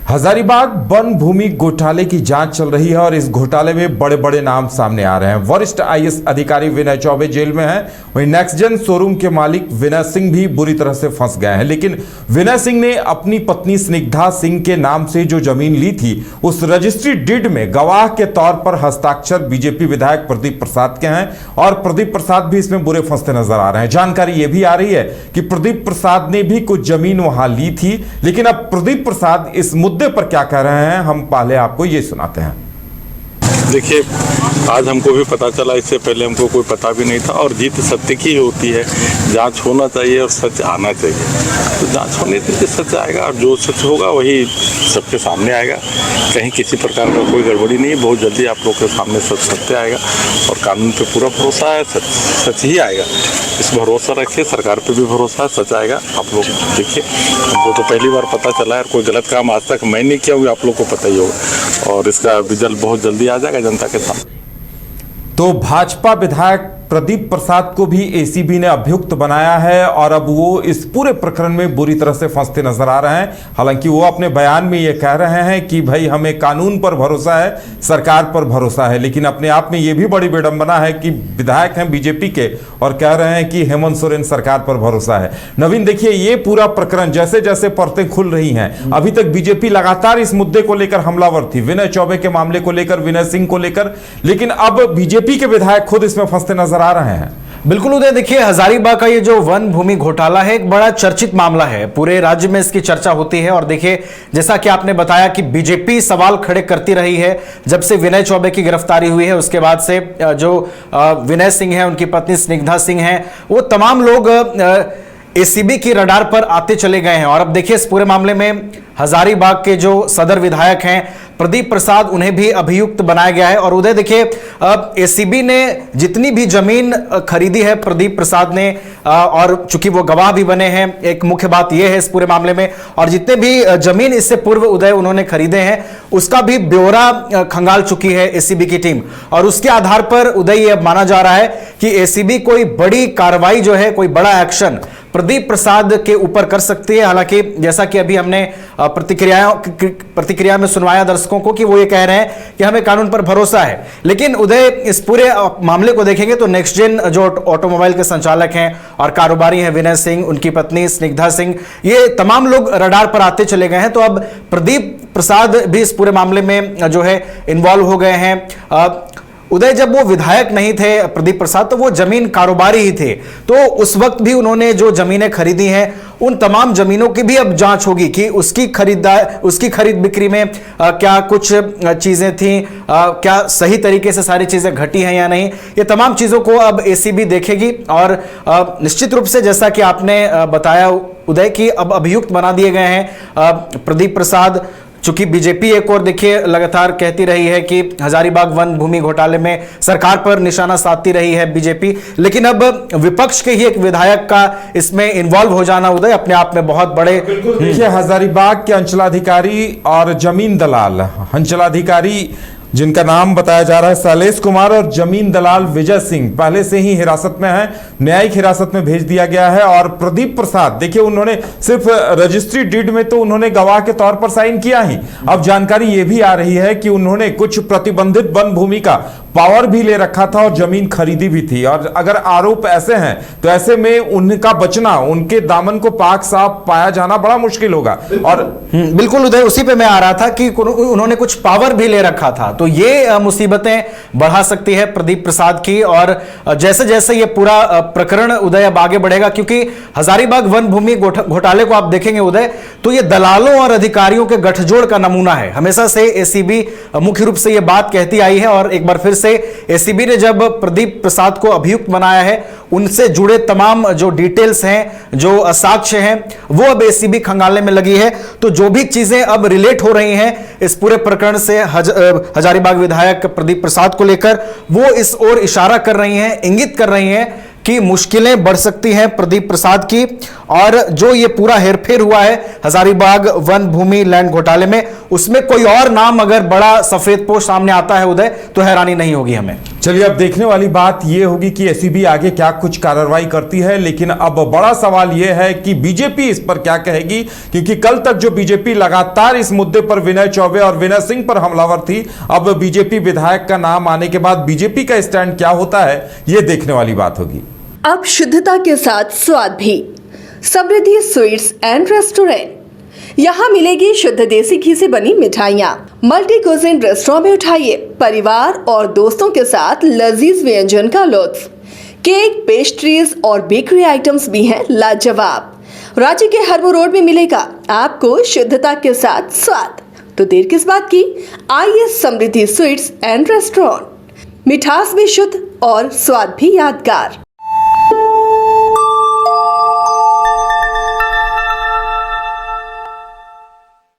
Hazaribagh one भूमि घोटाले की जांच चल रही है और इस घोटाले में बड़े बड़े नाम सामने आ रहे हैं। वरिष्ठ आईएएस अधिकारी विनय चौबे जेल में हैं, वहीं नेक्स्टजेन शोरूम के मालिक विनय सिंह भी बुरी तरह से फंस गए हैं। लेकिन विनय सिंह ने अपनी पत्नी स्निग्धा सिंह के नाम से जो जमीन ली थी, उस रजिस्ट्री डीड में गवाह के तौर पर हस्ताक्षर बीजेपी विधायक प्रदीप प्रसाद के हैं और प्रदीप प्रसाद भी इसमें बुरे फंसते नजर आ रहे हैं। जानकारी यह भी आ रही है कि प्रदीप प्रसाद ने भी कुछ जमीन वहां ली थी, लेकिन अब प्रदीप प्रसाद इस मुद्दे पर क्या कह रहे हैं, हम पहले आपको ये सुनाते हैं। देखिए, आज हमको भी पता चला, इससे पहले हमको कोई पता भी नहीं था। और जीत सत्य की होती है, जांच होना चाहिए और सच आना चाहिए। तो जांच होने से सच आएगा और जो सच होगा वही सबके सामने आएगा। कहीं किसी प्रकार का कोई गड़बड़ी नहीं है। बहुत जल्दी आप लोग के सामने सच सत्य आएगा और कानून पे पूरा भरोसा है, सच ही आएगा। इस भरोसा रखिए, सरकार पे भी भरोसा है, सच आएगा। आप लोग देखिए, हमको तो पहली बार पता चला है। कोई गलत काम आज तक मैं नहीं किया हूँ, आप लोग को पता ही होगा और इसका रिजल्ट बहुत जल्दी आ जाएगा जनता के साथ। तो भाजपा विधायक प्रदीप प्रसाद को भी एसीबी ने अभियुक्त बनाया है और अब वो इस पूरे प्रकरण में बुरी तरह से फंसते नजर आ रहे हैं। हालांकि वो अपने बयान में ये कह रहे हैं कि भाई हमें कानून पर भरोसा है, सरकार पर भरोसा है, लेकिन अपने आप में ये भी बड़ी विडंबना है कि विधायक हैं बीजेपी के और कह रहे हैं कि हेमंत सोरेन सरकार पर भरोसा है। नवीन, देखिए, ये पूरा प्रकरण जैसे जैसे परतें खुल रही हैं, अभी तक बीजेपी लगातार इस मुद्दे को लेकर हमलावर थी, विनय चौबे के मामले को लेकर, विनय सिंह को लेकर, लेकिन अब बीजेपी के विधायक खुद इसमें फंसते नजर आ रहे हैं। बिल्कुल उदय, देखिए, हजारीबाग का ये जो वन भूमि घोटाला है एक बड़ा चर्चित मामला है। पूरे राज्य में इसकी चर्चा होती है और देखिए, जैसा कि आपने बताया कि बीजेपी सवाल खड़े करती रही है जब से विनय चौबे की गिरफ्तारी हुई है। उसके बाद से जो विनय सिंह है, उनकी पत्नी स्निग्धा सिंह है, वो तमाम लोग एसीबी की रडार पर आते चले गए हैं। और अब देखिए, इस पूरे मामले में हजारीबाग के जो सदर विधायक हैं प्रदीप प्रसाद, उन्हें भी अभियुक्त बनाया गया है। और उदय, देखिए, अब एसीबी ने जितनी भी जमीन खरीदी है प्रदीप प्रसाद ने, और चूंकि वो गवाह भी बने हैं, एक मुख्य बात यह है इस पूरे मामले में, और जितने भी जमीन इससे पूर्व उदय उन्होंने खरीदे हैं उसका भी ब्यौरा खंगाल चुकी है एसीबी की टीम। और उसके आधार पर उदय ये माना जा रहा है कि एसीबी कोई बड़ी कार्रवाई जो है, कोई बड़ा एक्शन प्रदीप प्रसाद के ऊपर कर सकती है। हालांकि जैसा कि अभी हमने प्रतिक्रिया में सुनवाया दर्शकों को कि वो ये कह रहे हैं कि हमें कानून पर भरोसा है, लेकिन उदय इस पूरे मामले को देखेंगे तो नेक्स्टजेन जो ऑटोमोबाइल के संचालक हैं और कारोबारी हैं विनय सिंह, उनकी पत्नी स्निग्धा सिंह, ये तमाम लोग रडार पर आते चले गए हैं। तो अब प्रदीप प्रसाद भी इस पूरे मामले में जो है इन्वॉल्व हो गए हैं। उदय, जब वो विधायक नहीं थे प्रदीप प्रसाद, तो वो जमीन कारोबारी ही थे, तो उस वक्त भी उन्होंने जो जमीनें खरीदी हैं उन तमाम जमीनों की भी अब जांच होगी कि उसकी खरीद बिक्री में क्या कुछ चीजें थी, क्या सही तरीके से सारी चीजें घटी हैं या नहीं, ये तमाम चीजों को अब एसीबी देखेगी। और निश्चित रूप से जैसा कि आपने बताया उदय कि अब अभियुक्त बना दिए गए हैं प्रदीप प्रसाद। चूंकि बीजेपी एक और देखिए लगातार कहती रही है कि हजारीबाग वन भूमि घोटाले में सरकार पर निशाना साधती रही है बीजेपी, लेकिन अब विपक्ष के ही एक विधायक का इसमें इन्वॉल्व हो जाना उदय अपने आप में बहुत बड़े। देखिए, हजारीबाग के अंचलाधिकारी और जमीन दलाल, अंचलाधिकारी जिनका नाम बताया जा रहा है शैलेश कुमार और जमीन दलाल विजय सिंह, पहले से ही हिरासत में है, न्यायिक हिरासत में भेज दिया गया है। और प्रदीप प्रसाद, देखिए, उन्होंने सिर्फ रजिस्ट्री डीड में तो उन्होंने गवाह के तौर पर साइन किया ही, अब जानकारी यह भी आ रही है कि उन्होंने कुछ प्रतिबंधित वन भूमि का पावर भी ले रखा था और जमीन खरीदी भी थी। और अगर आरोप ऐसे हैं तो ऐसे में उनका बचना, उनके दामन को पाक साफ पाया जाना बड़ा मुश्किल होगा। और बिल्कुल उदय, उसी पे मैं आ रहा था कि उन्होंने कुछ पावर भी ले रखा था, तो ये मुसीबतें बढ़ा सकती है प्रदीप प्रसाद की। और जैसे जैसे ये पूरा प्रकरण उदय अब आगे बढ़ेगा, क्योंकि हजारीबाग वन भूमि घोटाले को आप देखेंगे उदय, तो ये दलालों और अधिकारियों के गठजोड़ का नमूना है। हमेशा से एसीबी मुख्य रूप से ये बात कहती आई है और एक बार फिर से एसीबी ने जब प्रदीप प्रसाद को अभियुक्त बनाया है, उनसे जुड़े तमाम जो डिटेल्स हैं, जो साक्ष्य हैं, वो अब एसीबी खंगालने में लगी है। तो जो भी चीजें अब रिलेट हो रही हैं इस पूरे प्रकरण से हजारीबाग विधायक प्रदीप प्रसाद को लेकर, वो इस ओर इशारा कर रही हैं, इंगित कर रही हैं कि मुश्किलें बढ़ सकती हैं प्रदीप प्रसाद की। और जो ये पूरा हेरफेर हुआ है हजारीबाग वन भूमि लैंड घोटाले में, उसमें कोई और नाम अगर बड़ा सफेद पोश सामने आता है उदय, तो हैरानी नहीं होगी हमें। चलिए, अब देखने वाली बात यह होगी कि एसीबी आगे क्या कुछ कार्रवाई करती है, लेकिन अब बड़ा सवाल यह है कि बीजेपी इस पर क्या कहेगी, क्योंकि कल तक जो बीजेपी लगातार इस मुद्दे पर विनय चौबे और विनय सिंह पर हमलावर थी, अब बीजेपी विधायक का नाम आने के बाद बीजेपी का स्टैंड क्या होता है, यह देखने वाली बात होगी। अब शुद्धता के साथ स्वाद भी। समृद्धि स्वीट्स एंड रेस्टोरेंट, यहाँ मिलेगी शुद्ध देसी घी से बनी मिठाइयाँ। मल्टी कुजिन रेस्टोरेंट में उठाइए परिवार और दोस्तों के साथ लजीज व्यंजन का लुत्फ। केक, पेस्ट्रीज और बेकरी आइटम्स भी हैं लाजवाब। रांची के हरमू रोड में मिलेगा आपको शुद्धता के साथ स्वाद। तो देर किस बात की, आइए समृद्धि स्वीट्स एंड रेस्टोरेंट। मिठास भी शुद्ध और स्वाद भी यादगार।